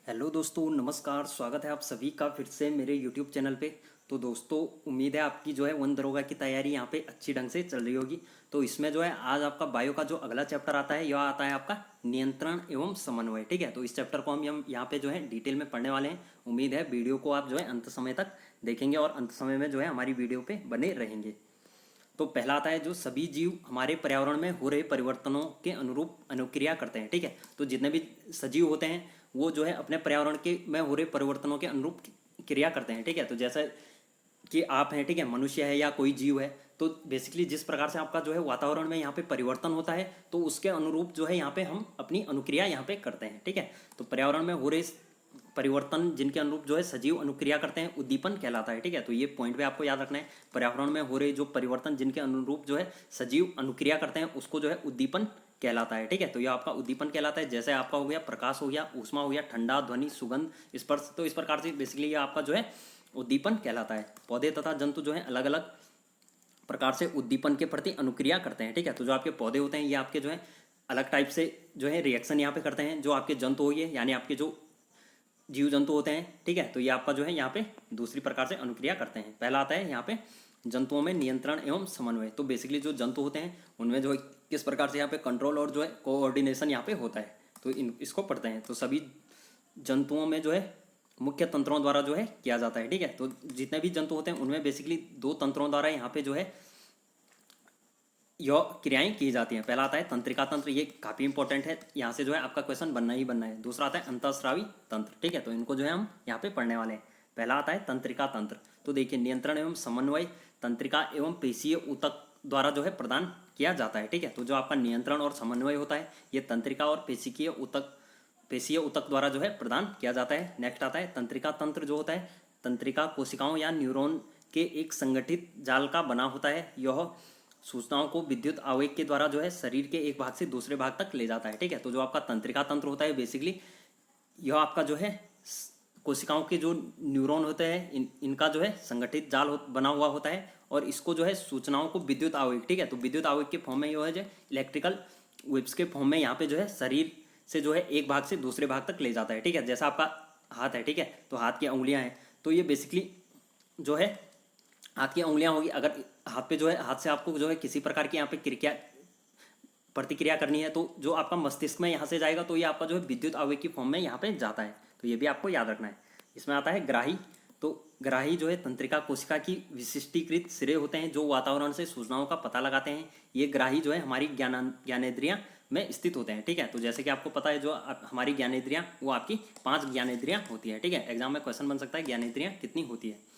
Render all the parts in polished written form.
Hello दोस्तों, नमस्कार। स्वागत है आप सभी का फिर से मेरे यूट्यूब चैनल पे। तो दोस्तों, उम्मीद है आपकी जो है वन दरोगा की तैयारी यहाँ पे अच्छी ढंग से चल रही होगी। तो इसमें जो है आज आपका बायो का जो अगला चैप्टर आता है, यह आता है आपका नियंत्रण एवं समन्वय। ठीक है, तो इस चैप्टर को हम यहाँ पे जो है डिटेल में पढ़ने वाले हैं। उम्मीद है वीडियो को आप जो है अंत समय तक देखेंगे और अंत समय में जो है हमारी वीडियो पे बने रहेंगे। तो पहला आता है जो सभी जीव हमारे पर्यावरण में हो रहे परिवर्तनों के अनुरूप अनुक्रिया करते हैं। ठीक है, तो जितने भी सजीव होते हैं वो जो है अपने पर्यावरण के में हो रहे परिवर्तनों के अनुरूप क्रिया करते हैं। ठीक है, तो जैसा कि आप हैं, ठीक है, मनुष्य है या कोई जीव है, तो बेसिकली जिस प्रकार से आपका जो है वातावरण में यहाँ पे परिवर्तन होता है, तो उसके अनुरूप जो है यहाँ पे हम अपनी अनुक्रिया यहाँ पे करते हैं। ठीक है, तो पर्यावरण में हो रहे परिवर्तन जिनके अनुरूप जो है सजीव अनुक्रिया करते हैं, उद्दीपन कहलाता है। ठीक है, तो ये पॉइंट पे आपको याद रखना है। पर्यावरण में हो रहे जो परिवर्तन जिनके अनुरूप जो है सजीव अनुक्रिया करते हैं, उसको जो है उद्दीपन कहलाता है। ठीक है, तो ये आपका उद्दीपन कहलाता है। जैसे आपका हो गया प्रकाश, हो गया ऊष्मा, हो गया ठंडा, ध्वनि, सुगंध, स्पर्श। तो इस प्रकार से बेसिकली ये आपका जो है उद्दीपन कहलाता है। पौधे तथा जंतु जो है अलग अलग प्रकार से उद्दीपन के प्रति अनुक्रिया करते हैं। ठीक है, तो जो आपके पौधे होते हैं ये आपके जो है अलग टाइप से जो है रिएक्शन यहाँ पे करते हैं। जो आपके जंतु हो गए यानी आपके जो जीव जंतु होते हैं, ठीक है, तो ये आपका जो है यहाँ पे दूसरी प्रकार से अनुक्रिया करते हैं। पहला आता है यहाँ पे जंतुओं में नियंत्रण एवं समन्वय। तो बेसिकली जो जंतु होते हैं उनमें जो है किस प्रकार से यहाँ पे कंट्रोल और जो है कोऑर्डिनेशन यहाँ पे होता है, तो इसको पढ़ते हैं। तो सभी जंतुओं में जो है मुख्य तंत्रों द्वारा जो है किया जाता है। ठीक है, तो जितने भी जंतु होते हैं उनमें बेसिकली दो तंत्रों द्वारा यहाँ पे जो है यह क्रियाएं की जाती हैं। पहला आता है तंत्रिका तंत्र, ये काफ़ी इंपॉर्टेंट है, यहाँ से जो है आपका क्वेश्चन बनना ही बनना है। दूसरा आता है अंतःस्रावी तंत्र। ठीक है, तो इनको जो है हम यहाँ पे पढ़ने वाले हैं। पहला आता है तंत्रिका तंत्र। तो देखिए, नियंत्रण एवं समन्वय तंत्रिका एवं पेशीय ऊतक द्वारा जो है प्रदान किया जाता है। ठीक है, तो जो आपका नियंत्रण और समन्वय होता है ये तंत्रिका और पेशीय ऊतक द्वारा जो है प्रदान किया जाता है। नेक्स्ट आता है तंत्रिका तंत्र। जो होता है तंत्रिका कोशिकाओं या न्यूरॉन के एक संगठित जाल का बना होता है। यह सूचनाओं को विद्युत आवेग के द्वारा जो है शरीर के एक भाग से दूसरे भाग तक ले जाता है। ठीक है, तो जो आपका तंत्रिका तंत्र होता है बेसिकली यह आपका जो है कोशिकाओं के जो न्यूरॉन होते हैं इनका जो है संगठित जाल बना हुआ होता है, और इसको जो है सूचनाओं को विद्युत आवेग, ठीक है, तो विद्युत आवेग के फॉर्म में यह है जो इलेक्ट्रिकल वेव्स के फॉर्म में यहाँ पे जो है शरीर से जो है एक भाग से दूसरे भाग तक ले जाता है। ठीक है, जैसा आपका हाथ है, ठीक है, तो हाथ की उंगलियां हैं, तो ये बेसिकली जो है हाथ की उंगलियां होगी। अगर हाथ पे जो है हाथ से आपको जो है किसी प्रकार की यहाँ पे क्रिया प्रतिक्रिया करनी है, तो जो आपका मस्तिष्क में यहाँ से जाएगा तो ये आपका जो है विद्युत आवेग की फॉर्म में यहाँ पे जाता है। तो ये भी आपको याद रखना है। इसमें आता है ग्राही। तो ग्राही जो है तंत्रिका कोशिका की विशिष्टीकृत सिरे होते हैं जो वातावरण से सूचनाओं का पता लगाते हैं। ये ग्राही जो है हमारी ज्ञानेंद्रियां में स्थित होते हैं। ठीक है, तो जैसे कि आपको पता है जो हमारी ज्ञानेंद्रियां वो आपकी 5 ज्ञानेंद्रियां होती है। ठीक है, एग्जाम में क्वेश्चन बन सकता है ज्ञानेंद्रियां कितनी होती है।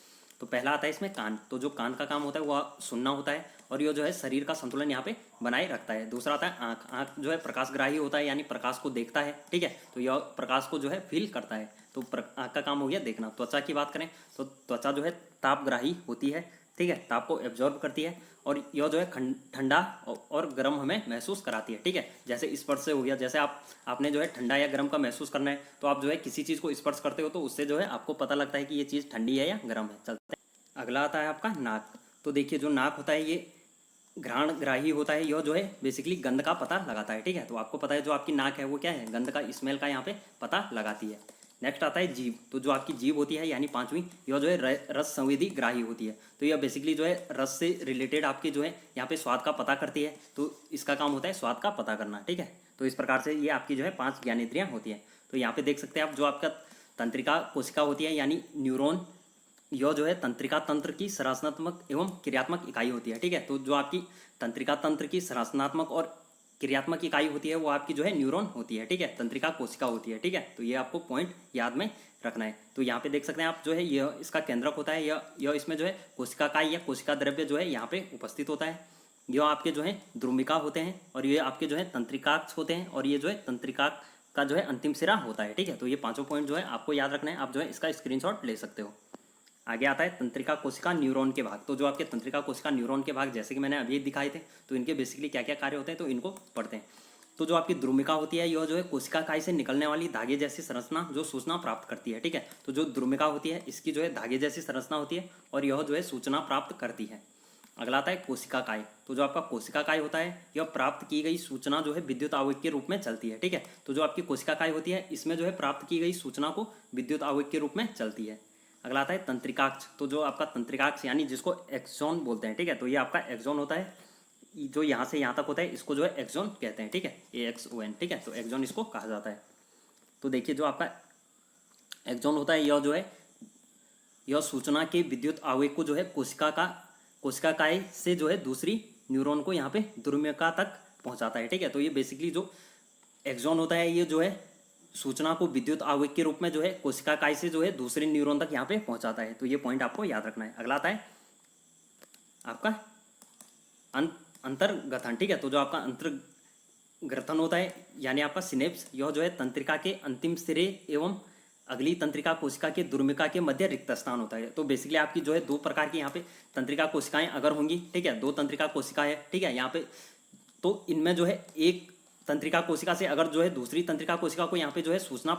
तो पहला आता है इसमें कान। तो जो कान का काम होता है वह सुनना होता है, और ये जो है शरीर का संतुलन यहाँ पे बनाए रखता है। दूसरा आता है आँख। आँख जो है प्रकाशग्राही होता है, यानी प्रकाश को देखता है। ठीक है, तो यह प्रकाश को जो है फील करता है। तो आँख का काम हो गया देखना। त्वचा की बात करें तो त्वचा जो है तापग्राही होती है। ठीक है, ताप को एब्जॉर्ब करती है, और यह जो है ठंडा और गर्म हमें महसूस कराती है। ठीक है, जैसे स्पर्श से हो गया, जैसे आपने जो है ठंडा या गर्म का महसूस करना है, तो आप जो है किसी चीज़ को स्पर्श करते हो तो उससे जो है आपको पता लगता है कि ये चीज़ ठंडी है या गर्म है। चलते हैं, अगला आता है आपका नाक। तो देखिए, जो नाक होता है ये घ्राणग्राही होता है। यह जो है बेसिकली गंध का पता लगाता है। ठीक है, तो आपको पता है जो आपकी नाक है वो क्या है, गंध का, स्मेल का यहाँ पे पता लगाती है। नेक्स्ट आता है जीभ। तो जो आपकी जीभ होती है यानी पांचवी, यह जो है रस संवेदी ग्राही होती है। तो यह बेसिकली जो है रस से रिलेटेड आपके जो है यहाँ पे स्वाद का पता करती है। तो इसका काम होता है स्वाद का पता करना। ठीक है, तो इस प्रकार से ये आपकी जो है 5 ज्ञानेंद्रियाँ होती है। तो यहाँ पे देख सकते हैं आप जो आपका तंत्रिका कोशिका होती है यानी न्यूरॉन, यह जो है तंत्रिका तंत्र की संरचनात्मक एवं क्रियात्मक इकाई होती है। ठीक है, तो जो आपकी तंत्रिका तंत्र की संरचनात्मक और क्रियात्मक इकाई होती है वो आपकी जो है न्यूरॉन होती है। ठीक है, तंत्रिका कोशिका होती है। ठीक है, तो ये आपको पॉइंट याद में रखना है। तो यहाँ पे देख सकते हैं आप जो है यह इसका केंद्रक होता है, यह इसमें जो है कोशिका काई या कोशिका द्रव्य जो है यहाँ पे उपस्थित होता है। यह आपके जो है द्रुमिका होते हैं, और ये आपके जो है तंत्रिकाक्ष होते हैं, और ये जो है तंत्रिका का जो है अंतिम सिरा होता है। ठीक है, तो ये पांचों पॉइंट जो है आपको याद रखना है। आप जो है इसका स्क्रीनशॉट ले सकते हो। आगे आता है तंत्रिका कोशिका न्यूरॉन के भाग। तो जो आपके तंत्रिका कोशिका न्यूरॉन के भाग जैसे कि मैंने अभी दिखाए थे, तो इनके बेसिकली क्या क्या कार्य होते हैं तो इनको पढ़ते हैं। तो जो आपकी द्रुमिका होती है यह जो है कोशिका काय से निकलने वाली धागे जैसी संरचना जो सूचना प्राप्त करती है। ठीक है, तो जो द्रुमिका होती है इसकी जो है धागे जैसी संरचना होती है, और यह जो है सूचना प्राप्त करती है। अगला आता है कोशिका काय। तो जो आपका कोशिका काय होता है, यह प्राप्त की गई सूचना जो है विद्युत आवेग के रूप में चलती है, ठीक है। तो जो आपकी कोशिका काय होती है, इसमें जो है प्राप्त की गई सूचना को विद्युत आवेग के रूप में चलती है। अगला आता है तंत्रिकाक्ष। तो जो आपका तंत्रिकाक्ष यानी जिसको एक्सॉन बोलते हैं, ठीक है, तो ये आपका एक्सॉन होता है, जो यहाँ से यहाँ तक होता है, इसको जो है एक्सॉन कहते हैं, ठीक है, AXON, ठीक है। तो एक्सॉन इसको कहा जाता है। तो देखिए जो आपका एक्सॉन होता है, यह जो है यह सूचना के विद्युत आवेग को जो है कोशिका काय से जो है दूसरी न्यूरॉन को यहाँ पे द्रुम्यका तक पहुँचाता है, ठीक है। तो ये बेसिकली जो एक्सॉन होता है, ये जो है सूचना को विद्युत आवेग के रूप में जो है कोशिका काय से जो है दूसरे न्यूरॉन तक यहाँ पे पहुँचाता है। तो ये पॉइंट आपको याद रखना है। अगला आता है आपका अंतर्गथन, ठीक है। तो जो आपका अंतर्ग्रथन होता है यानी आपका सिनेप्स, यह जो है तंत्रिका के अंतिम सिरे एवं अगली तंत्रिका कोशिका के द्रुमिका के मध्य रिक्त स्थान होता है। तो बेसिकली आपकी जो है दो प्रकार की यहाँ पे तंत्रिका कोशिकाएं अगर होंगी, ठीक है, दो तंत्रिका कोशिका है, ठीक है, यहाँ पे तो इनमें जो है एक तंत्रिका कोशिका से अगर जो है दूसरी तंत्रिका कोशिका को यहाँ पे जो है सूचना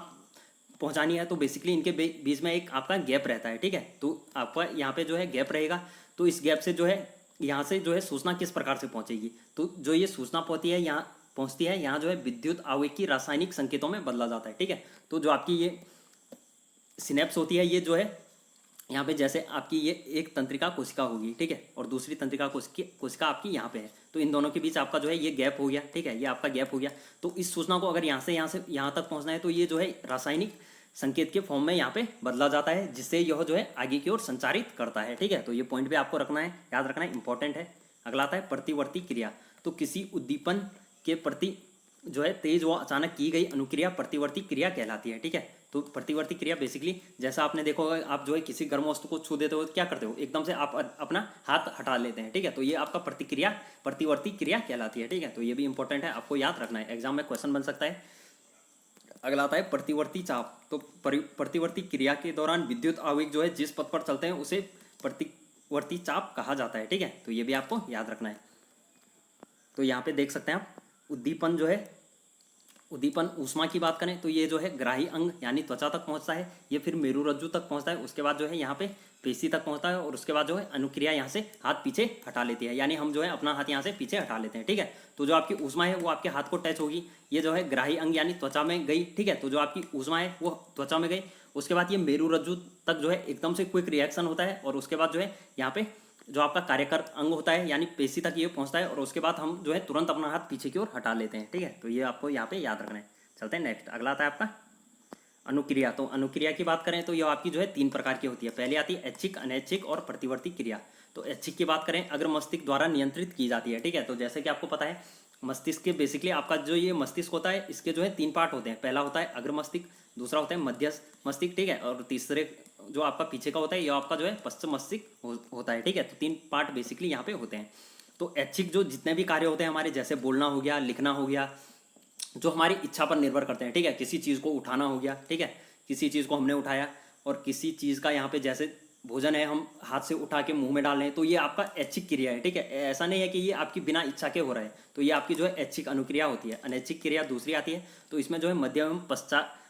पहुँचानी है, तो बेसिकली इनके बीच में एक आपका गैप रहता है, ठीक है। तो आपका यहाँ पे जो है गैप रहेगा, तो इस गैप से जो है यहाँ से जो है सूचना किस प्रकार से पहुँचेगी, तो जो ये सूचना पहुँचती है यहाँ जो है विद्युत आवेग की रासायनिक संकेतों में बदला जाता है, ठीक है। तो जो आपकी ये सिनेप्स होती है, ये जो है यहाँ पे जैसे आपकी ये एक तंत्रिका कोशिका होगी, ठीक है, और दूसरी तंत्रिका कोशिका आपकी यहाँ पे है, तो इन दोनों के बीच आपका जो है ये गैप हो गया, ठीक है, ये आपका गैप हो गया। तो इस सूचना को अगर यहाँ से यहाँ तक पहुँचना है, तो ये जो है रासायनिक संकेत के फॉर्म में यहाँ पे बदला जाता है, जिससे यह जो है आगे की ओर संचारित करता है, ठीक है। तो ये पॉइंट भी आपको रखना है, याद रखना है, इंपॉर्टेंट है। अगला आता है प्रतिवर्ती क्रिया। तो किसी उद्दीपन के प्रति जो है तेज व अचानक की गई अनुक्रिया प्रतिवर्ती क्रिया कहलाती है, ठीक है। तो प्रतिवर्ती क्रिया बेसिकली जैसा आपने देखा होगा, आप जो है किसी गर्म वस्तु को छू देते हो, क्या करते हो, एकदम से आप अपना हाथ हटा लेते हैं, ठीक है। तो ये आपका प्रतिवर्ती क्रिया कहलाती है, ठीक है। तो ये भी इंपॉर्टेंट है, आपको याद रखना है, एग्जाम में क्वेश्चन बन सकता है। अगला आता है प्रतिवर्ती चाप। तो प्रतिवर्ती क्रिया के दौरान विद्युत आवेग जो है जिस पथ पर चलते हैं उसे प्रतिवर्ती चाप कहा जाता है, ठीक है। तो ये भी आपको याद रखना है। तो यहाँ पे देख सकते हैं आप, उद्दीपन ऊष्मा की बात करें तो ये जो है ग्राही अंग यानी त्वचा तक पहुंचता है, ये फिर मेरुरज्जु तक पहुंचता है, उसके बाद जो है यहाँ पे पेशी तक पहुंचता है, और उसके बाद जो है अनुक्रिया यहाँ से हाथ पीछे हटा लेती है, यानी हम जो है अपना हाथ यहाँ से पीछे हटा लेते हैं, ठीक है। तो जो आपकी ऊष्मा है वो आपके हाथ को टच होगी, ये जो है ग्राही अंग यानी त्वचा में गई, ठीक है। तो जो आपकी ऊष्मा है वो त्वचा में गई, उसके बाद ये मेरुरज्जु तक जो है एकदम से क्विक रिएक्शन होता है, और उसके बाद जो है यहाँ पे जो आपका कार्यकर अंग होता है यानी पेशी तक ये पहुंचता है, और उसके बाद हम जो है तुरंत अपना हाथ पीछे की ओर हटा लेते हैं, ठीक है। तो ये आपको यहाँ पे याद रखना है। चलते हैं नेक्स्ट। अगला आता है आपका अनुक्रिया। तो अनुक्रिया की बात करें तो यह आपकी जो है तीन प्रकार की होती है। पहले आती है ऐच्छिक, अनैच्छिक और प्रतिवर्ती क्रिया। तो ऐच्छिक की बात करें अगर मस्तिष्क द्वारा नियंत्रित की जाती है, ठीक है। तो जैसे कि आपको पता है मस्तिष्क के बेसिकली आपका जो ये मस्तिष्क होता है, इसके जो है तीन पार्ट होते हैं। पहला होता है अग्र मस्तिष्क, दूसरा होता है मध्य मस्तिष्क, ठीक है, और तीसरे जो आपका पीछे का होता है यह आपका जो है पश्चिम मस्तिष्क होता है, ठीक है। तो तीन पार्ट बेसिकली यहाँ पे होते हैं। तो ऐच्छिक जो जितने भी कार्य होते हैं हमारे, जैसे बोलना हो गया, लिखना हो गया, जो हमारी इच्छा पर निर्भर करते हैं, ठीक है, किसी चीज़ को उठाना हो गया, ठीक है, किसी चीज़ को हमने उठाया, और किसी चीज़ का यहाँ पे जैसे भोजन है हम हाथ से उठा के मुंह में डाल रहे हैं, तो ये आपका ऐच्छिक क्रिया है, ठीक है। ऐसा नहीं है कि ये आपकी बिना इच्छा के हो रहा है, तो ये आपकी जो है ऐच्छिक अनुक्रिया होती है। अनैच्छिक क्रिया दूसरी आती है, तो इसमें जो है मध्य एवं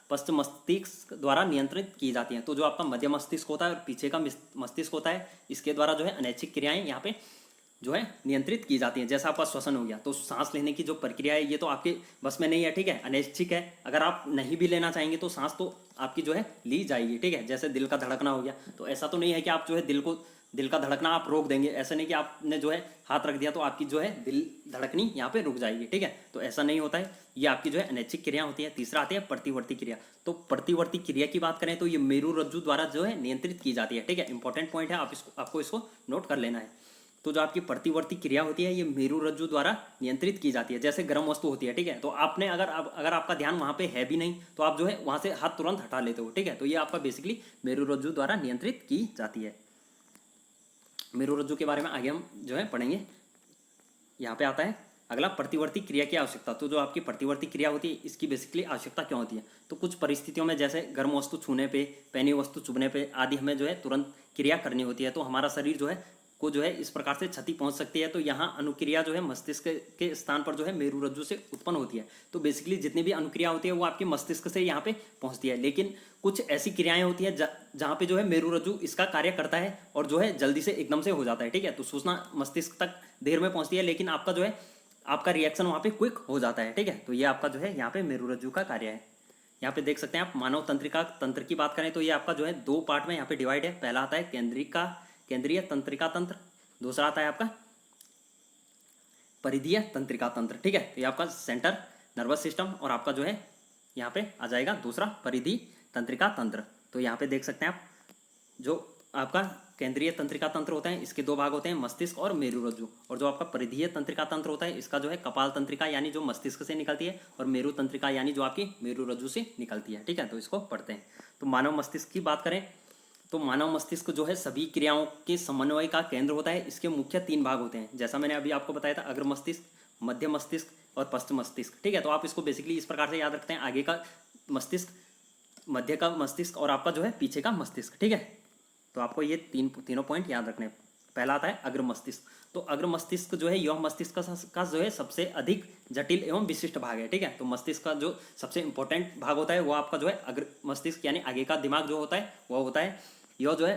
पश्चिम मस्तिष्क द्वारा नियंत्रित की जाती हैं। तो जो आपका मध्य मस्तिष्क होता है और पीछे का मस्तिष्क होता है, इसके द्वारा जो है अनैच्छिक क्रियाएं यहाँ पे जो है नियंत्रित की जाती हैं। जैसा आपका श्वसन हो गया, तो सांस लेने की जो प्रक्रिया है ये तो आपके बस में नहीं है, ठीक है, अनैच्छिक है। अगर आप नहीं भी लेना चाहेंगे तो सांस तो आपकी जो है ली जाएगी, ठीक है। जैसे दिल का धड़कना हो गया, तो ऐसा तो नहीं है कि आप जो है दिल का धड़कना आप रोक देंगे, ऐसा नहीं कि आपने जो है हाथ रख दिया तो आपकी जो है दिल धड़कनी यहाँ पे रुक जाएगी, ठीक है। तो ऐसा नहीं होता है, ये आपकी जो है अनैच्छिक क्रिया होती है। तीसरा आती है प्रतिवर्ती क्रिया। तो प्रतिवर्ती क्रिया की बात करें तो ये मेरुरज्जु द्वारा जो है नियंत्रित की जाती है, ठीक है। इंपॉर्टेंट पॉइंट है, आपको इसको नोट कर लेना है। तो जो आपकी प्रतिवर्ती क्रिया होती है ये मेरुरज्जु द्वारा नियंत्रित की जाती है। जैसे गर्म वस्तु होती है, ठीक है, तो आपने अगर आपका ध्यान वहाँ पे है भी नहीं तो आप जो है वहाँ से हाथ तुरंत हटा लेते हो, ठीक है। तो ये आपका बेसिकली मेरुरज्जु द्वारा नियंत्रित की जाती है। मेरुरज्जु के बारे में आगे हम जो है पढ़ेंगे। यहाँ पे आता है अगला प्रतिवर्ती क्रिया की आवश्यकता। तो जो आपकी प्रतिवर्ती क्रिया होती है इसकी बेसिकली आवश्यकता क्यों होती है, तो कुछ परिस्थितियों में जैसे गर्म वस्तु छूने पे, पैनी वस्तु चुभने पे आदि हमें जो है तुरंत क्रिया करनी होती है। तो हमारा शरीर जो है को जो है इस प्रकार से क्षति पहुंच सकती है। तो यहाँ अनुक्रिया जो है मस्तिष्क के स्थान पर जो है मेरुरज्जु से उत्पन्न होती है। तो बेसिकली जितनी भी अनुक्रिया होती है वो आपके मस्तिष्क से यहाँ पे पहुंचती है, लेकिन कुछ ऐसी क्रियाएं होती है जहाँ पे जो है मेरुरज्जु इसका कार्य करता है और जो है जल्दी से एकदम से हो जाता है, ठीक है। तो सूचना मस्तिष्क तक देर में पहुंचती है, लेकिन आपका जो है आपका रिएक्शन वहाँ पे क्विक हो जाता है, ठीक है। तो ये आपका जो है यहाँ पे मेरुरज्जु का कार्य है। यहाँ पे देख सकते हैं आप मानव तंत्रिका तंत्र की बात करें तो ये आपका जो है दो पार्ट में यहाँ पे डिवाइड है। पहला आता है केंद्रीय तंत्रिका तंत्र, दूसरा आता है आपका परिधीय तंत्रिका तंत्र, ठीक है। तो ये आपका सेंटर नर्वस सिस्टम और आपका जो है यहाँ पे आ जाएगा दूसरा परिधि तंत्रिका तंत्र। तो यहाँ पे देख सकते हैं आप जो आपका केंद्रीय तंत्रिका तंत्र होता है इसके दो भाग होते हैं, मस्तिष्क और मेरुरज्जु। और जो आपका परिधीय तंत्रिका तंत्र होता है इसका जो है कपाल तंत्रिका यानी जो मस्तिष्क से निकलती है, और मेरु तंत्रिका यानी जो आपकी मेरुरज्जु से निकलती है, ठीक है। तो इसको पढ़ते हैं। तो मानव मस्तिष्क की बात करें तो मानव मस्तिष्क जो है सभी क्रियाओं के समन्वय का केंद्र होता है। इसके मुख्य 3 भाग होते हैं, जैसा मैंने अभी आपको बताया था, अग्र मस्तिष्क, मध्य मस्तिष्क और पश्च मस्तिष्क, ठीक है। तो आप इसको बेसिकली इस प्रकार से याद रखते हैं, आगे का मस्तिष्क, मध्य का मस्तिष्क और आपका जो है पीछे का मस्तिष्क, ठीक है। तो आपको ये तीनों पॉइंट याद रखने। पहला आता है अग्र मस्तिष्क। तो अग्र मस्तिष्क जो है यह मस्तिष्क का जो है सबसे अधिक जटिल एवं विशिष्ट भाग है, ठीक है। तो मस्तिष्क का जो सबसे इंपॉर्टेंट भाग होता है वो आपका जो है अग्र मस्तिष्क यानी आगे का दिमाग जो होता है वह होता है, यह जो है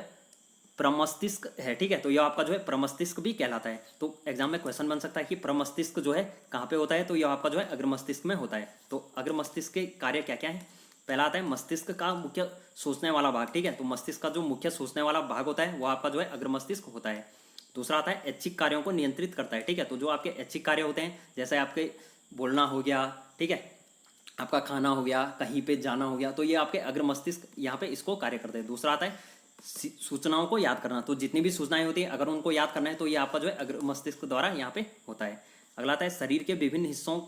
प्रमस्तिष्क है, ठीक है। तो यह आपका जो है प्रमस्तिष्क भी कहलाता है। तो एग्जाम में क्वेश्चन बन सकता है कि प्रमस्तिष्क जो है कहाँ पे होता है, तो यह आपका जो है अग्र मस्तिष्क में होता है। तो अग्र मस्तिष्क के कार्य क्या क्या है। पहला आता है मस्तिष्क का मुख्य सोचने वाला भाग, ठीक है। तो मस्तिष्क का जो मुख्य सोचने वाला भाग होता है वो आपका जो है अग्र मस्तिष्क होता है। दूसरा आता है ऐच्छिक कार्यों को नियंत्रित करता है, ठीक है। तो जो आपके ऐच्छिक कार्य होते हैं जैसे आपके बोलना हो गया, ठीक है, आपका खाना हो गया, कहीं पे जाना हो गया, तो ये आपके अग्र मस्तिष्क यहाँ पे इसको कार्य करते हैं। दूसरा आता है सूचनाओं को याद करना। तो जितनी भी सूचनाएं होती है अगर उनको याद करना है तो ये आपका जो है अग्र मस्तिष्क द्वारा यहाँ पे होता है। अगला आता है शरीर के विभिन्न हिस्सों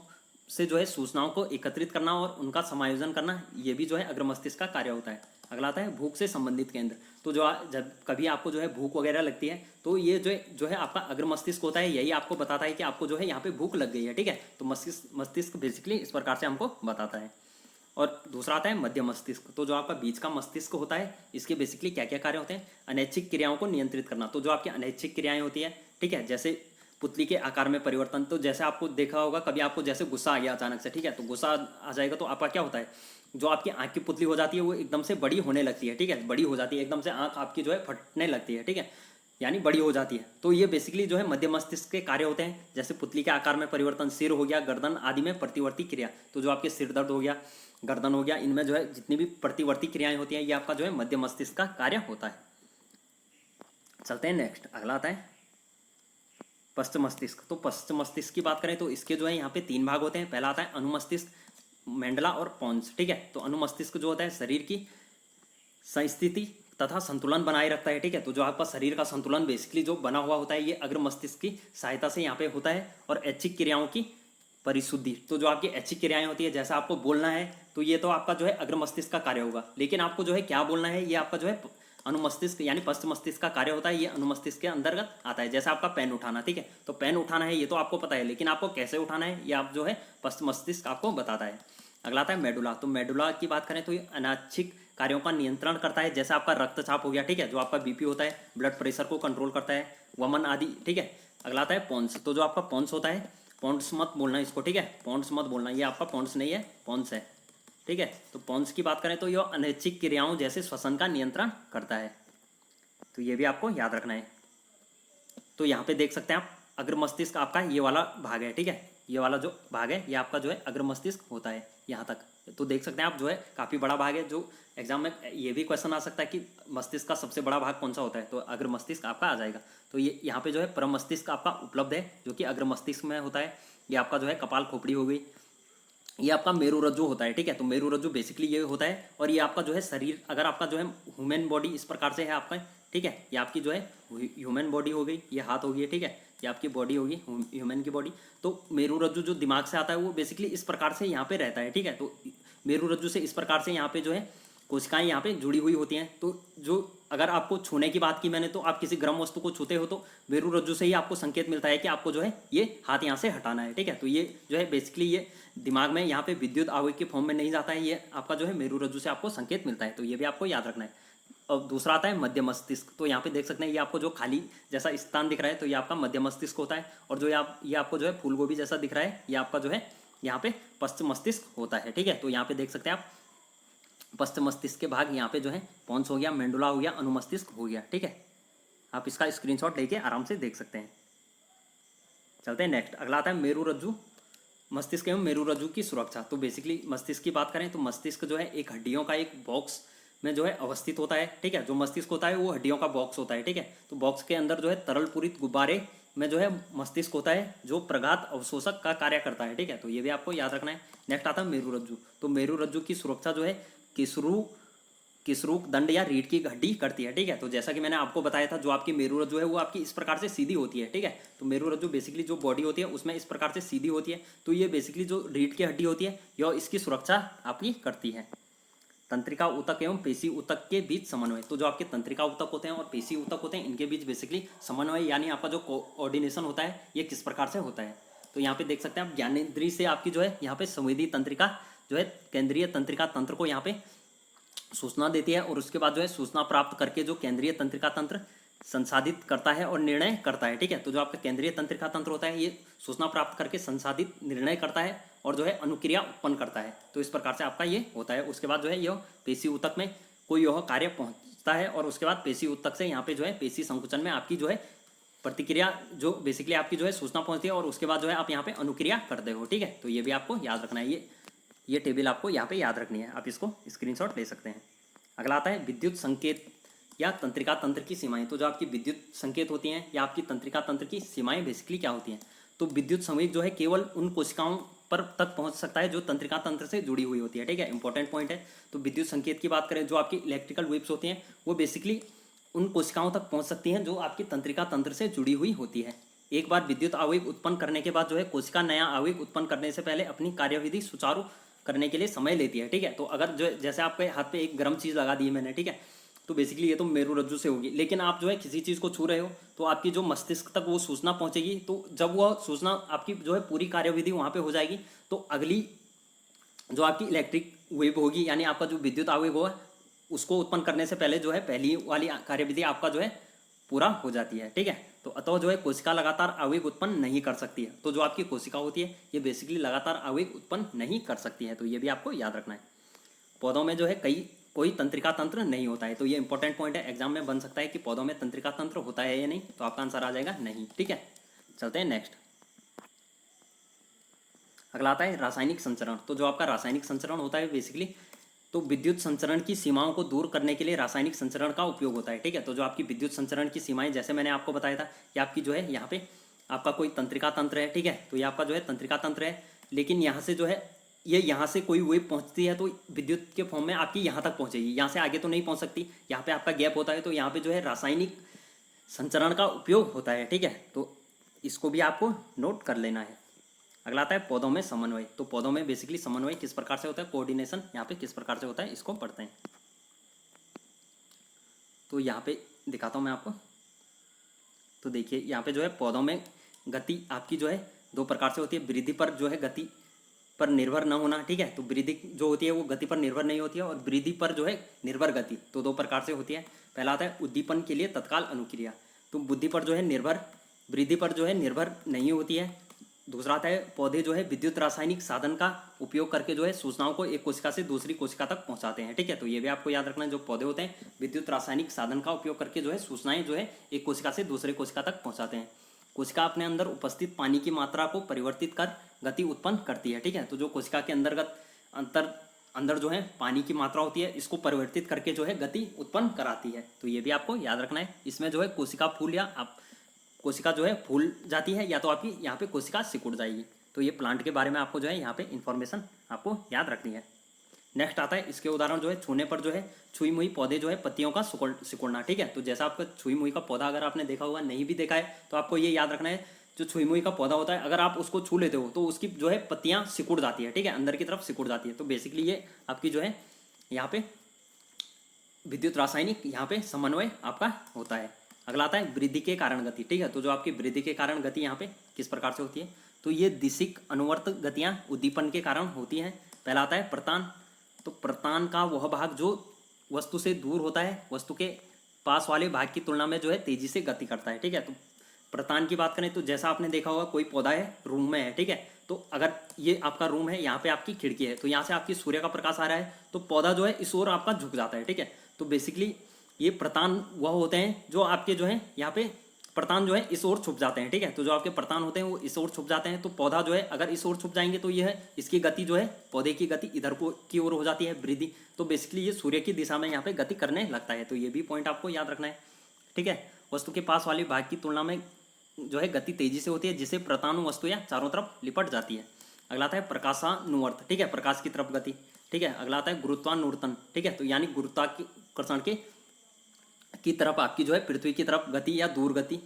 से जो है सूचनाओं को एकत्रित करना और उनका समायोजन करना, ये भी जो है अग्र मस्तिष्क का कार्य होता है। अगला आता है भूख से संबंधित केंद्र। तो जब कभी आपको जो है भूख वगैरह लगती है तो ये जो है आपका अग्र मस्तिष्क होता है, यही आपको बताता है कि आपको जो है यहाँ पे भूख लग गई है, ठीक है। तो मस्तिष्क बेसिकली इस प्रकार से हमको बताता है। और दूसरा आता है मध्य मस्तिष्क। तो जो आपका बीच का मस्तिष्क होता है इसके बेसिकली क्या क्या कार्य होते हैं, अनैच्छिक क्रियाओं को नियंत्रित करना। तो जो आपकी अनैच्छिक क्रियाएं होती है, ठीक है, जैसे पुतली के आकार में परिवर्तन। तो जैसे आपको देखा होगा कभी आपको जैसे गुस्सा आ गया अचानक से, ठीक है, तो गुस्सा आ जाएगा तो आपका क्या होता है, जो आपकी आंख की पुतली हो जाती है वो एकदम से बड़ी होने लगती है, ठीक है, बड़ी हो जाती है एकदम से, आंख आपकी जो है फटने लगती है, ठीक है, यानी बड़ी हो जाती है। तो ये बेसिकली जो है मध्य मस्तिष्क के कार्य होते हैं, जैसे पुतली के आकार में परिवर्तन, सिर हो गया, गर्दन आदि में प्रतिवर्ती क्रिया। तो जो आपके सिर दर्द हो गया, गर्दन हो गया, इनमें जो है जितनी भी प्रतिवर्ती क्रियाएं होती हैं ये आपका जो है मध्य मस्तिष्क का कार्य होता है। चलते हैं नेक्स्ट, अगला आता है पश्च मस्तिष्क। तो पश्च मस्तिष्क की बात करें तो इसके जो है यहाँ पे 3 भाग होते हैं। पहला आता है अनुमस्तिष्क, मेंडला और पोन्स, ठीक है। तो अनुमस्तिष्क जो होता है शरीर की संस्थिति तथा संतुलन बनाए रखता है, ठीक है। तो जो आपका शरीर का संतुलन बेसिकली जो बना हुआ होता है ये अग्र मस्तिष्क की सहायता से यहाँ पे होता है। और ऐच्छिक क्रियाओं की परिशुद्धि। तो जो आपकी ऐच्छिक क्रियाएं होती है, जैसा आपको बोलना है तो ये तो आपका जो है अग्र मस्तिष्क का कार्य होगा, लेकिन आपको जो है क्या बोलना है ये आपका जो है अनुमस्तिष्क यानी पश्च मस्तिष्क का कार्य होता है। ये अनुमस्तिष्क के अंतर्गत आता है। जैसे आपका पेन उठाना, ठीक है, तो पेन उठाना है ये तो आपको पता है, लेकिन आपको कैसे उठाना है ये आप जो है पश्च मस्तिष्क आपको बताता है। अगला आता है मेडुला। तो मेडुला की बात करें तो ये अनैच्छिक कार्यों का नियंत्रण करता है, जैसे आपका रक्तचाप हो गया, ठीक है, जो आपका बीपी होता है, ब्लड प्रेशर को कंट्रोल करता है, वमन आदि, ठीक है। अगला आता है पोन्स। तो जो आपका पोन्स होता है, पोन्स मत बोलना इसको, ठीक है, पोन्स मत बोलना, ये आपका पोन्स नहीं है, पोन्स है, ठीक है। तो पोन्स की बात करें तो यह अनैच्छिक क्रियाओं जैसे श्वसन का नियंत्रण करता है। तो ये भी आपको याद रखना है। तो यहाँ पे देख सकते हैं आप अग्र मस्तिष्क आपका ये वाला भाग है, ठीक है, ये वाला जो भाग है ये आपका जो है अग्र मस्तिष्क होता है यहाँ तक। तो देख सकते हैं आप जो है काफ़ी बड़ा भाग है। जो एग्जाम में ये भी क्वेश्चन आ सकता है कि मस्तिष्क का सबसे बड़ा भाग कौन सा होता है, तो अग्र मस्तिष्क आपका आ जाएगा। तो ये यहाँ पे जो है प्रमस्तिष्क आपका उपलब्ध है जो कि अग्र मस्तिष्क में होता है। ये आपका जो है कपाल खोपड़ी हो गई, ये आपका मेरुरज्जु होता है, ठीक है। तो मेरुरज्जु बेसिकली ये होता है। और ये आपका जो है शरीर, अगर आपका जो है ह्यूमन बॉडी इस प्रकार से है आपका, ठीक है, ये आपकी जो है ह्यूमन बॉडी हो गई, ये हाथ हो गई, ठीक है, ये आपकी बॉडी होगी ह्यूमन की बॉडी। तो मेरुरज्जु जो दिमाग से आता है वो बेसिकली इस प्रकार से यहाँ पे रहता है, ठीक है। तो मेरुरज्जु से इस प्रकार से यहाँ पे जो है कोशिकाएं यहाँ पे जुड़ी हुई होती हैं। तो जो अगर आपको छूने की बात की मैंने, तो आप किसी गर्म वस्तु को छूते हो तो मेरुरज्जु से ही आपको संकेत मिलता है कि आपको जो है ये हाथ यहाँ से हटाना है, ठीक है। तो ये जो है बेसिकली ये दिमाग में यहाँ पे विद्युत आवेग के फॉर्म में नहीं जाता है, ये आपका जो है मेरुरज्जु से आपको संकेत मिलता है। तो ये भी आपको याद रखना है। और दूसरा आता है मध्य मस्तिष्क। तो यहाँ पे देख सकते हैं ये आपको जो खाली जैसा स्थान दिख रहा है तो ये आपका मध्य मस्तिष्क होता है, और जो ये आपको जो है फूल गोभी जैसा दिख रहा है ये आपका जो है यहाँ पे पश्च मस्तिष्क होता है। ठीक है, तो यहाँ पे देख सकते हैं आप पश्च मस्तिष्क के भाग यहाँ पे जो है पॉन्स हो गया, मेंडुला हो गया, अनुमस्तिष्क हो गया। ठीक है, आप इसका स्क्रीनशॉट लेके आराम से देख सकते हैं। चलते हैं नेक्स्ट, अगला आता है मेरुरज्जु, मस्तिष्क एवं मेरुरज्जु की सुरक्षा। तो बेसिकली मस्तिष्क की बात करें तो मस्तिष्क जो है एक हड्डियों का एक बॉक्स में जो है अवस्थित होता है। ठीक है, जो मस्तिष्क होता है वो हड्डियों का बॉक्स होता है। ठीक है, तो बॉक्स के अंदर जो है तरल पूरित गुब्बारे में जो है मस्तिष्क होता है जो प्रघात अवशोषक का कार्य करता है। ठीक है, तो ये भी आपको याद रखना है। नेक्स्ट आता है मेरुरज्जु। तो मेरुरज्जु की सुरक्षा जो है किसरूक दंड या रीढ़ की हड्डी करती है। ठीक है, तो जैसा कि मैंने आपको बताया था जो आपकी मेरुरज्जु है वो आपकी इस प्रकार से सीधी होती है। ठीक है, तो मेरुरज्जु बेसिकली जो बॉडी होती है उसमें इस प्रकार से सीधी होती है। तो ये बेसिकली जो रीढ़ की हड्डी होती है यह इसकी सुरक्षा आपकी करती है। तंत्रिका ऊतक एवं पेशी ऊतक के बीच समन्वय। तो जो आपके तंत्रिका ऊतक होते हैं और पेशी ऊतक होते हैं इनके बीच बेसिकली समन्वय यानी आपका जो कोऑर्डिनेशन होता है ये किस प्रकार से होता है। तो यहाँ पे देख सकते हैं आप ज्ञानेंद्रिय से आपकी जो है यहाँ पे संवेदी तंत्रिका जो है केंद्रीय तंत्रिका तंत्र को यहाँ पे सूचना देती है, और उसके बाद जो है सूचना प्राप्त करके जो केंद्रीय तंत्रिका तंत्र संसाधित करता है और निर्णय करता है। ठीक है, तो जो आपका केंद्रीय तंत्रिका तंत्र होता है ये सूचना प्राप्त करके संसाधित निर्णय करता है और जो है अनुक्रिया उत्पन्न करता है। तो इस प्रकार से आपका ये होता है। उसके बाद जो है यह पेशी ऊतक में कोई यह कार्य पहुंचता है, और उसके बाद पेशी ऊतक से यहाँ पे जो है पेशी संकुचन में आपकी जो है प्रतिक्रिया जो बेसिकली आपकी जो है सूचना पहुंचती है, और उसके बाद जो है आप यहाँ पे अनुक्रिया करते हो। ठीक है, तो ये भी आपको याद रखना है। ये टेबल आपको यहाँ पे याद रखनी है, आप इसको स्क्रीनशॉट ले सकते हैं। अगला आता है विद्युत संकेत या तंत्रिका तंत्र की सीमाएं। तो जो आपकी विद्युत संकेत होती हैं या आपकी तंत्रिका तंत्र की सीमाएं बेसिकली क्या होती हैं। तो विद्युत संवेग जो है केवल उन कोशिकाओं पर तक पहुंच सकता है जो तंत्रिका तंत्र से जुड़ी हुई होती है। ठीक है, इंपॉर्टेंट पॉइंट है। तो विद्युत संकेत की बात करें जो आपकी इलेक्ट्रिकल वेव्स होती हैं वो बेसिकली उन कोशिकाओं तक पहुंच सकती हैं जो आपकी तंत्रिका तंत्र से जुड़ी हुई होती है। एक बार विद्युत आवेग उत्पन्न करने के बाद जो है कोशिका नया आवेग उत्पन्न करने से पहले अपनी कार्यविधि सुचारू करने के लिए समय लेती है। ठीक है, तो अगर जो जैसे आपके हाथ पे एक गर्म चीज़ लगा दी है मैंने, ठीक है, तो बेसिकली ये तो मेरुरज्जु से होगी, लेकिन आप जो है किसी चीज़ को छू रहे हो तो आपकी जो मस्तिष्क तक वो सूचना पहुंचेगी। तो जब वह सूचना आपकी जो है पूरी कार्यविधि वहाँ पे हो जाएगी तो अगली जो आपकी इलेक्ट्रिक वेव होगी यानी आपका जो विद्युत आवेग होगा उसको उत्पन्न करने से पहले जो है पहली वाली कार्यविधि आपका जो है पूरा हो जाती है। ठीक है, तो अतः जो है कोशिका लगातार आवेग उत्पन्न नहीं कर सकती है। तो जो आपकी कोशिका होती है ये बेसिकली लगातार आवेग उत्पन्न नहीं कर सकती है। तो ये भी आपको याद रखना है। पौधों में जो है कोई तंत्रिका तंत्र नहीं होता है। तो ये इंपॉर्टेंट पॉइंट है, एग्जाम में बन सकता है कि पौधों में तंत्रिका तंत्र होता है या नहीं, तो आपका आंसर आ जाएगा नहीं। ठीक है, चलते हैं नेक्स्ट। अगला आता है रासायनिक संचरण। तो जो आपका रासायनिक संचरण होता है बेसिकली तो विद्युत संचरण की सीमाओं को दूर करने के लिए रासायनिक संचरण का उपयोग होता है। ठीक है, तो जो आपकी विद्युत संचरण की सीमाएं जैसे मैंने आपको बताया था कि आपकी जो है यहाँ पे आपका कोई तंत्रिका तंत्र है। ठीक है, तो ये आपका जो है तंत्रिका तंत्र है, लेकिन यहाँ से जो है ये यहाँ से कोई वेव पहुँचती है तो विद्युत के फॉर्म में आपकी यहाँ तक पहुँचेगी, यहाँ से आगे तो नहीं पहुँच सकती। यहाँ पे आपका गैप होता है, तो यहाँ पे जो है रासायनिक संचरण का उपयोग होता है। ठीक है, तो इसको भी आपको नोट कर लेना है। अगला आता है पौधों में समन्वय। तो पौधों में बेसिकली समन्वय किस प्रकार से होता है, कोऑर्डिनेशन यहाँ पे किस प्रकार से होता है, इसको पढ़ते हैं। तो यहाँ पे दिखाता हूँ मैं आपको। तो देखिए यहाँ पे जो है पौधों में गति आपकी जो है दो प्रकार से होती है। वृद्धि पर जो है गति पर निर्भर न होना। ठीक है, तो वृद्धि जो होती है वो गति पर निर्भर नहीं होती है, और वृद्धि पर जो है निर्भर गति, तो दो प्रकार से होती है। पहला आता है उद्दीपन के लिए तत्काल अनुक्रिया। तो बुद्धि पर जो है निर्भर, वृद्धि पर जो है निर्भर नहीं होती है। दूसरा आता है पौधे जो है विद्युत रासायनिक साधन का उपयोग करके जो है सूचनाओं को एक कोशिका से दूसरी कोशिका तक पहुंचाते हैं। ठीक है, तो ये भी आपको याद रखना है। जो पौधे होते हैं विद्युत रासायनिक साधन का उपयोग करके जो है सूचनाएं जो है एक कोशिका से दूसरे कोशिका तक पहुंचाते हैं। कोशिका अपने अंदर उपस्थित पानी की मात्रा को परिवर्तित कर गति उत्पन्न करती है। ठीक है, तो जो कोशिका के अंदर जो है पानी की मात्रा होती है इसको परिवर्तित करके जो है गति उत्पन्न कराती है। तो ये भी आपको याद रखना है। इसमें जो है कोशिका फूल या कोशिका जो है फूल जाती है या तो आपकी यहाँ पे कोशिका सिकुड़ जाएगी। तो ये प्लांट के बारे में आपको जो है यहाँ पे इन्फॉर्मेशन आपको याद रखनी है। नेक्स्ट आता है इसके उदाहरण जो है छूने पर जो है छुई मुई पौधे जो है पत्तियों का सिकुड़ना। ठीक है, तो जैसा आपका छुई मुई का पौधा अगर आपने देखा हुआ, नहीं भी देखा है तो आपको ये याद रखना है। जो छुई मुई का पौधा होता है अगर आप उसको छू लेते हो तो उसकी जो है पत्तियां सिकुड़ जाती है। ठीक है, अंदर की तरफ सिकुड़ जाती है। तो बेसिकली ये आपकी जो है यहाँ पे विद्युत रासायनिक यहाँ पे समन्वय आपका होता है। अगला आता है वृद्धि के कारण गति। ठीक है, तो जो आपकी वृद्धि के कारण गति यहाँ पे किस प्रकार से होती है, तो ये दिशिक अनुवर्त गतियाँ उद्दीपन के कारण होती हैं। पहला आता है प्रतान। तो प्रतान का वह भाग जो वस्तु से दूर होता है, वस्तु के पास वाले भाग की तुलना में जो है तेजी से गति करता है, ठीक है। तो प्रतान की बात करें तो जैसा आपने देखा होगा कोई पौधा है, रूम में है, ठीक है। तो अगर ये आपका रूम है, यहाँ पे आपकी खिड़की है, तो यहाँ से आपकी सूर्य का प्रकाश आ रहा है, तो पौधा जो है इस ओर आपका झुक जाता है, ठीक है। तो बेसिकली ये प्रतान वह होते हैं जो आपके जो है यहाँ पे प्रतान जो है इस ओर छुप जाते हैं, ठीक है। तो जो आपके प्रतान होते हैं वो इस ओर छुप जाते हैं, तो पौधा जो है अगर इस ओर छुप जाएंगे तो ये है इसकी गति जो है, पौधे की गति इधर को की ओर हो जाती है, वृद्धि। तो बेसिकली ये सूर्य की दिशा में यहाँ पे गति करने लगता है, तो ये भी पॉइंट आपको याद रखना है, ठीक है। वस्तु के पास वाले भाग की तुलना में जो है गति तेजी से होती है, जिससे प्रतानु वस्तु या चारों तरफ लिपट जाती है। अगला आता है प्रकाशानुवर्त, ठीक है, प्रकाश की तरफ गति, ठीक है। अगला आता है गुरुत्वानुवर्तन, ठीक है, तो यानी गुरुत्वाकर्षण के की तरफ आपकी जो है पृथ्वी की तरफ गति या दूर गति।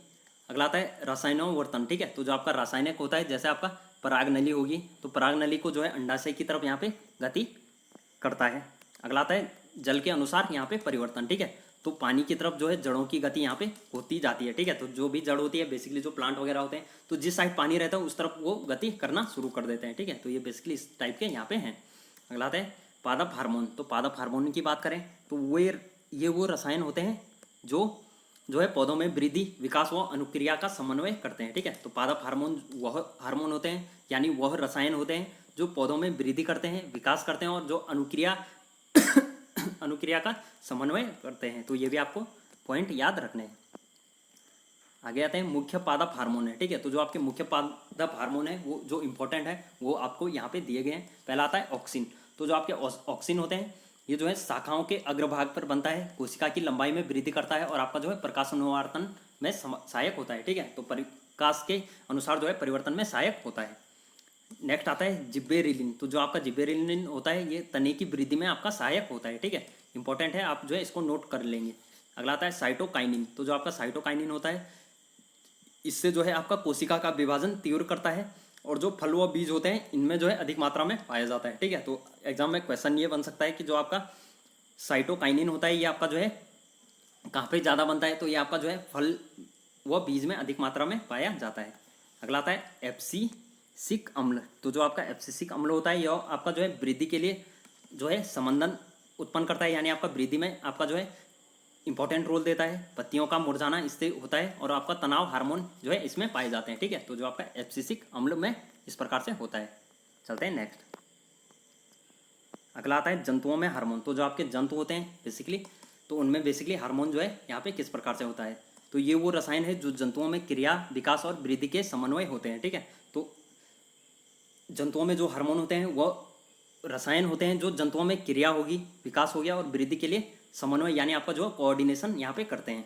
अगला आता है रसायनोवर्तन, ठीक है, तो जो आपका रासायनिक होता है, जैसे आपका पराग नली होगी, तो पराग नली को जो है अंडाशय की तरफ यहाँ पे गति करता है। अगला आता है जल के अनुसार यहाँ पे परिवर्तन, ठीक है, तो पानी की तरफ जो है जड़ों की गति यहाँ पे होती जाती है, ठीक है। तो जो भी जड़ होती है, बेसिकली जो प्लांट वगैरह होते हैं, तो जिस साइड पानी रहता है उस तरफ वो गति करना शुरू कर देते हैं, ठीक है। तो ये बेसिकली इस टाइप के यहाँ पे हैं। अगला आता है पादप हार्मोन, तो पादप हार्मोन की बात करें तो ये वो रसायन होते हैं जो है पौधों में वृद्धि, विकास व अनुक्रिया का समन्वय करते हैं, ठीक है। तो पादप हार्मोन वह हार्मोन होते हैं, यानी वह रसायन होते हैं जो पौधों में वृद्धि करते हैं, विकास करते हैं और जो अनुक्रिया का समन्वय करते हैं। तो ये भी आपको पॉइंट याद रखने हैं। आगे आते हैं मुख्य पादप हार्मोन है, ठीक है। तो जो आपके मुख्य पादप हार्मोन है वो जो इंपॉर्टेंट है वो आपको यहाँ पे दिए गए हैं। पहला आता है ऑक्सिन, तो जो आपके ऑक्सिन होते हैं ये जो है शाखाओं के अग्रभाग पर बनता है, कोशिका की लंबाई में वृद्धि करता है और आपका जो है प्रकाशानुवर्तन में सहायक होता है, ठीक है। तो प्रकाश के अनुसार जो है परिवर्तन में सहायक होता है। नेक्स्ट आता है जिब्बेरेलिन, तो जो आपका जिब्बेरेलिन होता है ये तने की वृद्धि में आपका सहायक होता है, ठीक है। इंपॉर्टेंट है, आप जो है इसको नोट कर लेंगे। अगला आता है साइटोकाइनिन, तो जो आपका साइटोकाइनिन होता है इससे जो है आपका कोशिका का विभाजन तीव्र करता है और जो फल व बीज होते हैं इनमें जो है अधिक मात्रा में पाया जाता है, ठीक है। तो एग्जाम में क्वेश्चन ये बन सकता है कि जो आपका साइटोकाइनिन होता है ये आपका जो है कहाँ पे ज़्यादा बनता है, तो ये आपका जो है फल व बीज में अधिक मात्रा में पाया जाता है। अगला आता है एब्सिसिक अम्ल, तो जो आपका एब्सिसिक अम्ल होता है यह आपका जो है वृद्धि के लिए जो है संबंधन उत्पन्न करता है, यानी आपका वृद्धि में आपका जो है इंपॉर्टेंट रोल देता है। पत्तियों का मुरझाना इससे होता है और आपका तनाव हार्मोन जो है इसमें पाए जाते हैं, ठीक है। तो जो आपका एब्सिसिक अम्ल में इस प्रकार से होता है। चलते हैं नेक्स्ट। अगला आता है जंतुओं में हार्मोन, तो जो आपके जंतु होते हैं बेसिकली, तो उनमें बेसिकली हार्मोन जो है यहाँ पे किस प्रकार से होता है, तो ये वो रसायन है जो जंतुओं में क्रिया, विकास और वृद्धि के समन्वय होते हैं, ठीक है। तो जंतुओं में जो हार्मोन होते हैं वह रसायन होते हैं जो जंतुओं में क्रिया होगी, विकास हो गया और वृद्धि के लिए समन्वय यानी आपका जो कोऑर्डिनेशन यहाँ पे करते हैं।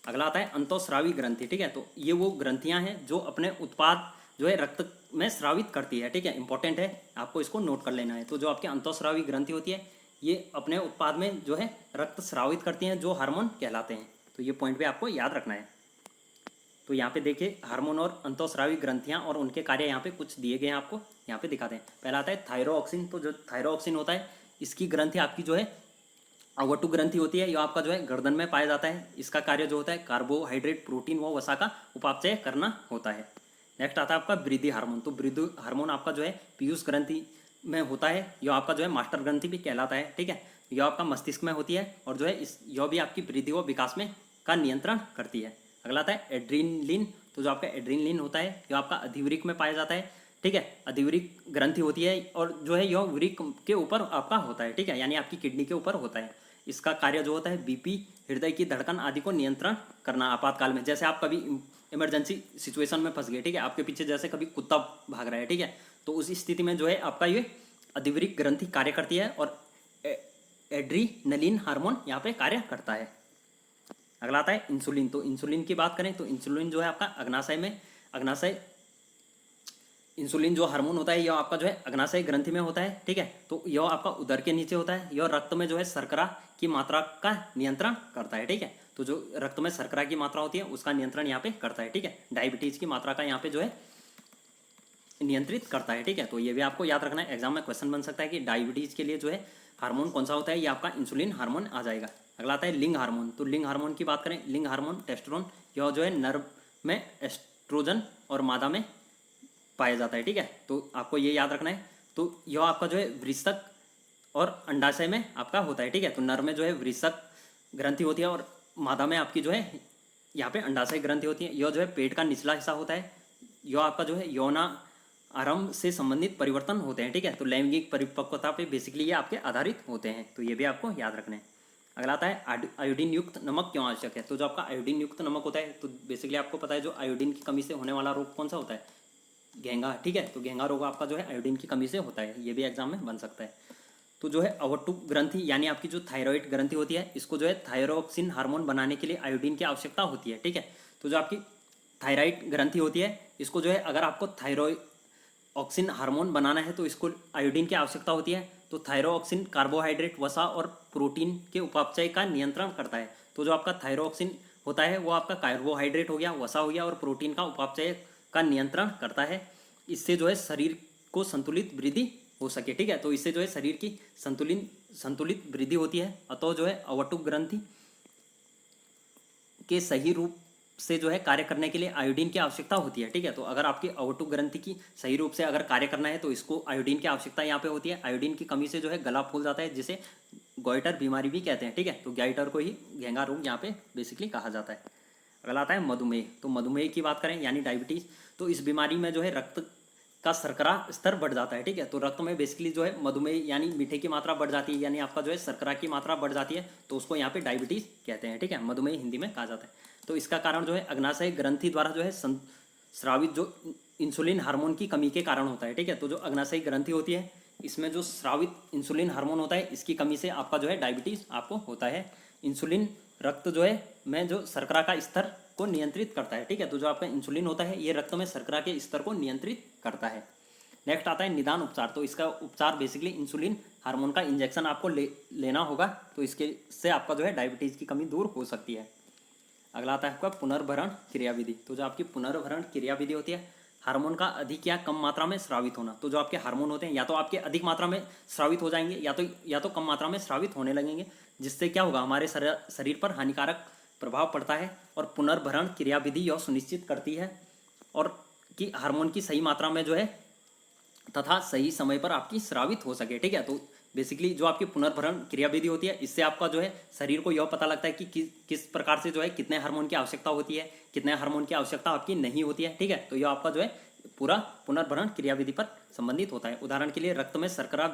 अगला आता है अंतःस्रावी ग्रंथि, ठीक है। तो ये वो ग्रंथियाँ हैं जो अपने उत्पाद जो है रक्त में स्रावित करती है, ठीक है। इंपॉर्टेंट है, आपको इसको नोट कर लेना है। तो जो आपकी अंतःस्रावी ग्रंथि होती है ये अपने उत्पाद में जो है रक्त स्रावित करती हैं जो हार्मोन कहलाते हैं। तो ये पॉइंट भी आपको याद रखना है। तो यहाँ पे देखिए हार्मोन और अंतःस्रावी ग्रंथियाँ और उनके कार्य यहाँ पे कुछ दिए गए हैं, आपको यहाँ पे दिखाते हैं। पहला आता है थायरोऑक्सिन, तो जो थायरोऑक्सिन होता है इसकी ग्रंथि आपकी जो है अवटु ग्रंथि होती है, यह आपका जो है गर्दन में पाया जाता है। इसका कार्य जो होता है कार्बोहाइड्रेट, प्रोटीन व वसा का उपापचय करना होता है। नेक्स्ट आता है आपका वृद्धि हार्मोन, तो वृद्धि हार्मोन आपका जो है पीयूष ग्रंथि में होता है, यह आपका जो है मास्टर ग्रंथि भी कहलाता है, ठीक है। यह आपका मस्तिष्क में होती है और जो है यह भी आपकी वृद्धि व विकास में का नियंत्रण करती है। अगला आता है एड्रीनलिन, तो जो आपका एड्रीनलिन होता है यह आपका अधिवृक्क में पाया जाता है, ठीक है। अधिवृक्क ग्रंथि होती है और जो है यह वृक्क के ऊपर आपका होता है, ठीक है, यानी आपकी किडनी के ऊपर होता है। इसका कार्य जो होता है बीपी, हृदय की धड़कन आदि को नियंत्रण करना आपातकाल में। जैसे आप कभी इमरजेंसी सिचुएशन में फंस गए, ठीक है, आपके पीछे जैसे कभी कुत्ता भाग रहा है, ठीक है, तो उस स्थिति में जो है आपका ये अधिवृक्क ग्रंथि कार्य करती है और एड्रीनलिन हार्मोन यहाँ पे कार्य करता है। अगला आता है इंसुलिन, तो इंसुलिन की बात करें तो इंसुलिन जो है आपका अग्नाशय इंसुलिन जो हार्मोन होता है यह आपका जो है अग्नाशय ग्रंथि में होता है, ठीक है। तो यह आपका उदर के नीचे होता है, यह रक्त में जो है शर्करा की मात्रा का नियंत्रण करता है, ठीक है। तो जो रक्त में शर्करा की मात्रा होती है उसका नियंत्रण यहाँ पे करता है, ठीक है। डायबिटीज की मात्रा का यहाँ पे जो है नियंत्रित करता है, ठीक है। तो ये भी आपको याद रखना है, एग्जाम में क्वेश्चन बन सकता है कि डायबिटीज के लिए जो है हार्मोन कौन सा होता है, ये आपका इंसुलिन हार्मोन आ जाएगा। अगला आता है लिंग हार्मोन, तो लिंग हार्मोन की बात करें, लिंग हार्मोन टेस्टोस्टेरोन यह जो है नर में एस्ट्रोजन और मादा में पाया जाता है, ठीक है। तो आपको ये याद रखना है। तो यह आपका जो है वृषक और अंडाशय में आपका होता है, ठीक है। तो नर में जो है वृषक ग्रंथि होती है और मादा में आपकी जो है यहाँ पे अंडाशय ग्रंथि होती है। यह जो है पेट का निचला हिस्सा होता है। यह आपका जो है यौना आरंभ से संबंधित परिवर्तन होते हैं, ठीक है। तो लैंगिक परिपक्वता पे बेसिकली ये आपके आधारित होते हैं, तो ये भी आपको याद रखना है। अगला आता है आयोडीन युक्त नमक क्यों आवश्यक है। तो जो आपका आयोडीन युक्त नमक होता है, तो बेसिकली आपको पता है जो आयोडीन की कमी से होने वाला रोग कौन सा होता है, घेंगा, ठीक है। तो घेंगा रोग आपका जो है आयोडीन की कमी से होता है, ये भी एग्जाम में बन सकता है। तो जो है अवटुक ग्रंथि यानी आपकी जो थायराइड ग्रंथि होती है, इसको जो है थायरोक्सिन हार्मोन बनाने के लिए आयोडीन की आवश्यकता होती है, ठीक है। तो जो आपकी थायराइड ग्रंथि होती है, इसको जो है अगर आपको थायरोक्सिन हार्मोन बनाना है तो इसको आयोडीन की आवश्यकता होती है। तो थायरोक्सिन कार्बोहाइड्रेट, वसा और प्रोटीन के उपापचय का नियंत्रण करता है। तो जो आपका थायरोक्सिन होता है वो आपका कार्बोहाइड्रेट हो गया, वसा हो गया और प्रोटीन का उपापचय का नियंत्रण करता है। इससे जो है शरीर को संतुलित वृद्धि हो सके, ठीक है। तो इससे जो है शरीर की संतुलित वृद्धि होती है। अतः जो है अवटुक ग्रंथि के सही रूप से जो है कार्य करने के लिए आयोडीन की आवश्यकता होती है, ठीक है। तो अगर आपकी अवटुक ग्रंथि की सही रूप से अगर कार्य करना है तो इसको आयोडीन की आवश्यकता यहाँ पे होती है। आयोडीन की कमी से जो है गला फूल जाता है, जिसे गोइटर बीमारी भी कहते हैं, ठीक है। तो गाइटर को ही घेंगा रोग यहाँ पे बेसिकली कहा जाता है। अगला आता है मधुमेह। तो मधुमेह की बात करें यानी डायबिटीज़, तो इस बीमारी में जो है रक्त का शर्करा स्तर बढ़ जाता है, ठीक है। तो रक्त में बेसिकली जो है मधुमेह यानी मीठे की मात्रा बढ़ जाती है, यानी आपका जो है शर्करा की मात्रा बढ़ जाती है, तो उसको यहाँ पे डायबिटीज़ कहते हैं, ठीक है। मधुमेह हिंदी में कहा जाता है। तो इसका कारण जो है अग्नाशय ग्रंथि द्वारा जो है स्रावित जो इंसुलिन हार्मोन की कमी के कारण होता है, ठीक है। तो जो अग्नाशय ग्रंथि होती है, इसमें जो स्रावित इंसुलिन हार्मोन होता है, इसकी कमी से आपका जो है डायबिटीज़ आपको होता है। इंसुलिन रक्त जो है में जो शर्करा का स्तर को नियंत्रित करता है, ठीक है। तो जो आपका इंसुलिन होता है ये रक्त में शर्करा के स्तर को नियंत्रित करता है। नेक्स्ट आता है निदान उपचार। तो इसका उपचार बेसिकली इंसुलिन हार्मोन का इंजेक्शन आपको लेना होगा, तो इसके से आपका जो है डायबिटीज़ की कमी दूर हो सकती है। अगला आता है आपका पुनर्भरण क्रियाविधि। तो जो आपकी पुनर्भरण क्रियाविधि होती है, हार्मोन का अधिक या कम मात्रा में स्रावित होना। तो जो आपके हार्मोन होते हैं या तो आपके अधिक मात्रा में स्रावित हो जाएंगे या तो कम मात्रा में स्रावित होने लगेंगे, जिससे क्या होगा हमारे शरीर पर हानिकारक प्रभाव पड़ता है। और पुनर्भरण क्रियाविधि यह सुनिश्चित करती है और कि हार्मोन की सही मात्रा में जो है तथा सही समय पर आपकी स्रावित हो सके, ठीक है। तो बेसिकली जो आपकी पुनर्भरण क्रियाविधि होती है, इससे आपका जो है शरीर को यह पता लगता है कि किस प्रकार से जो है कितने हार्मोन की आवश्यकता होती है, कितने हार्मोन की आवश्यकता आपकी नहीं होती है, ठीक है। तो यह आपका जो है पूरा पुनर्भरण क्रियाविधि पर संबंधित होता है। उदाहरण के लिए रक्त में शर्करा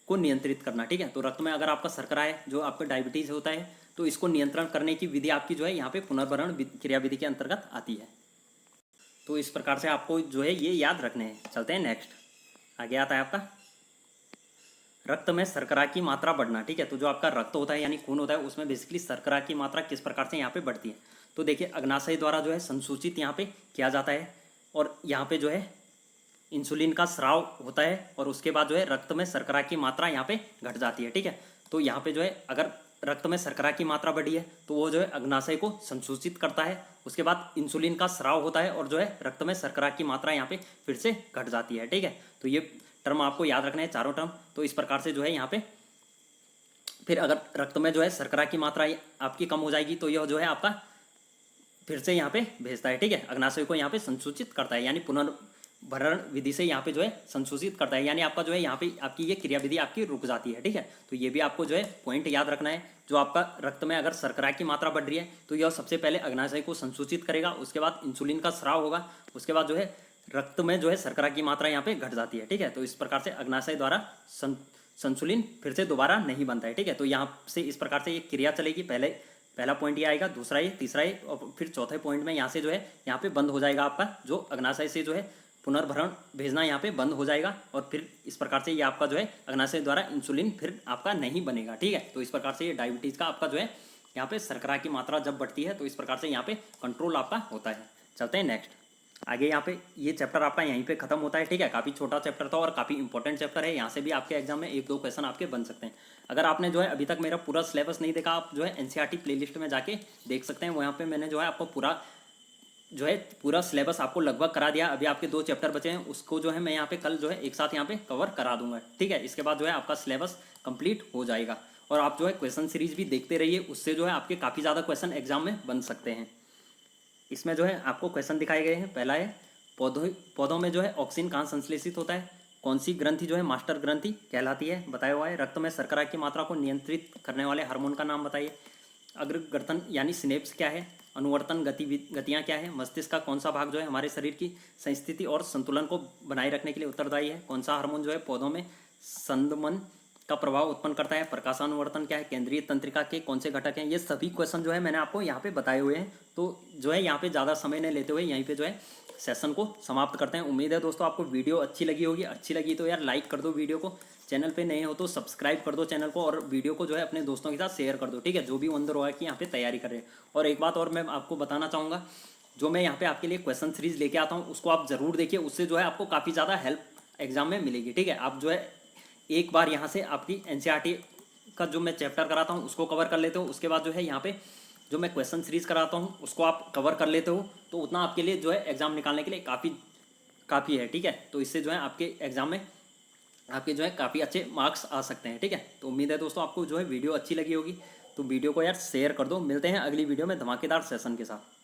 को नियंत्रित करना, ठीक है। तो रक्त में अगर आपका शर्करा है, जो आपका डायबिटीज़ होता है, तो इसको नियंत्रण करने की विधि आपकी जो है यहाँ पे पुनर्भरण क्रियाविधि के अंतर्गत आती है। तो इस प्रकार से आपको जो है ये याद रखने हैं। चलते हैं नेक्स्ट। आगे आता है आपका रक्त में शर्करा की मात्रा बढ़ना, ठीक है। तो जो आपका रक्त होता है यानी खून होता है, उसमें बेसिकली शर्करा की मात्रा किस प्रकार से यहाँ पे बढ़ती है। तो देखिए अग्नाशय द्वारा जो है संसूचित यहाँ पे किया जाता है और यहाँ पे जो है इंसुलिन का स्राव होता है और उसके बाद जो है रक्त में शर्करा की मात्रा यहाँ पे घट जाती है, ठीक है। तो यहाँ पे जो है अगर रक्त में शर्करा की मात्रा बढ़ी है तो वो जो है अग्नाशय को संसूचित करता है, उसके बाद इंसुलिन का स्राव होता है और जो है रक्त में शर्करा की मात्रा यहाँ पे फिर से घट जाती है, ठीक है। तो ये टर्म आपको याद रखना है, चारों टर्म। तो इस प्रकार से जो है यहाँ पे फिर अगर रक्त में जो है शर्करा की मात्रा आपकी कम हो जाएगी तो यह जो है आपका फिर से यहाँ पे भेजता है, ठीक है। अग्नाशय को यहाँ पे संसूचित करता है, यानी पुनर्भरण विधि से यहाँ पे जो है संसूचित करता है, यानी आपका जो है यहाँ पे आपकी ये क्रियाविधि आपकी रुक जाती है, ठीक है। तो ये भी आपको जो है पॉइंट याद रखना है। जो आपका रक्त में अगर शर्करा की मात्रा बढ़ रही है तो यह सबसे पहले अग्नाशय को संसूचित करेगा, उसके बाद इंसुलिन का स्राव होगा, उसके बाद जो है रक्त में जो है शर्करा की मात्रा यहाँ पे घट जाती है, ठीक है। तो इस प्रकार से अग्नाशय द्वारा संसुलिन फिर से दोबारा नहीं बनता है, ठीक है। तो यहाँ से इस प्रकार से ये क्रिया चलेगी। पहला पॉइंट ये आएगा, दूसरा ये, तीसरा ये और फिर चौथे पॉइंट में यहाँ से जो है यहाँ पे बंद हो जाएगा आपका जो अग्नाशय से जो है पुनर्भरण भेजना यहाँ पे बंद हो जाएगा और फिर इस प्रकार से ये आपका जो है अग्नाशय द्वारा इंसुलिन फिर आपका नहीं बनेगा, ठीक है। तो इस प्रकार से ये डायबिटीज़ का आपका जो है यहाँ पे शर्करा की मात्रा जब बढ़ती है तो इस प्रकार से यहाँ पे कंट्रोल आपका होता है। चलते हैं नेक्स्ट। आगे यहाँ पे ये चैप्टर आपका यहीं पे खत्म होता है, ठीक है। काफ़ी छोटा चैप्टर था और काफ़ी इंपॉर्टेंट चैप्टर है। यहाँ से भी आपके एग्जाम में 1-2 क्वेश्चन आपके बन सकते हैं। अगर आपने जो है अभी तक मेरा पूरा सिलेबस नहीं देखा, आप जो है एनसीईआरटी प्लेलिस्ट में जाके देख सकते हैं। वहाँ पे मैंने जो है आपको पूरा सिलेबस आपको लगभग करा दिया। अभी आपके 2 चैप्टर बचे हैं, उसको जो है मैं यहाँ पे कल जो है एक साथ यहाँ पे कवर करा दूंगा, ठीक है। इसके बाद जो है आपका सिलेबस कंप्लीट हो जाएगा और आप जो है क्वेश्चन सीरीज भी देखते रहिए, उससे जो है आपके काफ़ी ज़्यादा क्वेश्चन एग्जाम में बन सकते हैं। इसमें जो है आपको क्वेश्चन दिखाए गए हैं। पहला है पौधों में जो है ऑक्सीजन कहाँ संश्लेषित होता है, कौन सी ग्रंथि जो है मास्टर ग्रंथि कहलाती है, बताया हुआ है। रक्त में शर्करा की मात्रा को नियंत्रित करने वाले हार्मोन का नाम बताइए। अग्रगर्तन यानी सिनेप्स क्या है, अनुवर्तन गतियाँ क्या है, मस्तिष्क का कौन सा भाग जो है हमारे शरीर की संस्थिति और संतुलन को बनाए रखने के लिए उत्तरदायी है, कौन सा हार्मोन जो है पौधों में संदमन का प्रभाव उत्पन्न करता है, प्रकाशानुवर्तन क्या है, केंद्रीय तंत्रिका के कौन से घटक हैं। ये सभी क्वेश्चन जो है मैंने आपको यहाँ पे बताए हुए हैं। तो जो है यहाँ पे ज़्यादा समय नहीं लेते हुए यहीं पे जो है सेशन को समाप्त करते हैं। उम्मीद है दोस्तों आपको वीडियो अच्छी लगी होगी। अच्छी लगी तो यार लाइक कर दो वीडियो को, चैनल पे नए हो तो सब्सक्राइब कर दो चैनल को, और वीडियो को जो है अपने दोस्तों के साथ शेयर कर दो, ठीक है, जो भी अंदर हुआ कि यहाँ पे तैयारी कर रहे हैं। और एक बात और मैं आपको बताना चाहूँगा, जो मैं यहाँ पे आपके लिए क्वेश्चन सीरीज लेके आता हूँ उसको आप ज़रूर देखिए, उससे जो है आपको काफ़ी ज़्यादा हेल्प एग्जाम में मिलेगी, ठीक है। आप जो है एक बार यहाँ से आपकी एनसीईआरटी का जो मैं चैप्टर कराता हूँ उसको कवर कर लेते हो, उसके बाद जो है यहाँ पे जो मैं क्वेश्चन सीरीज कराता हूँ उसको आप कवर कर लेते हो, तो उतना आपके लिए जो है एग्ज़ाम निकालने के लिए काफ़ी है, ठीक है। तो इससे जो है आपके एग्ज़ाम में आपके जो है काफ़ी अच्छे मार्क्स आ सकते हैं, ठीक है। तो उम्मीद है दोस्तों आपको जो है वीडियो अच्छी लगी होगी, तो वीडियो को यार शेयर कर दो। मिलते हैं अगली वीडियो में धमाकेदार सेशन के साथ।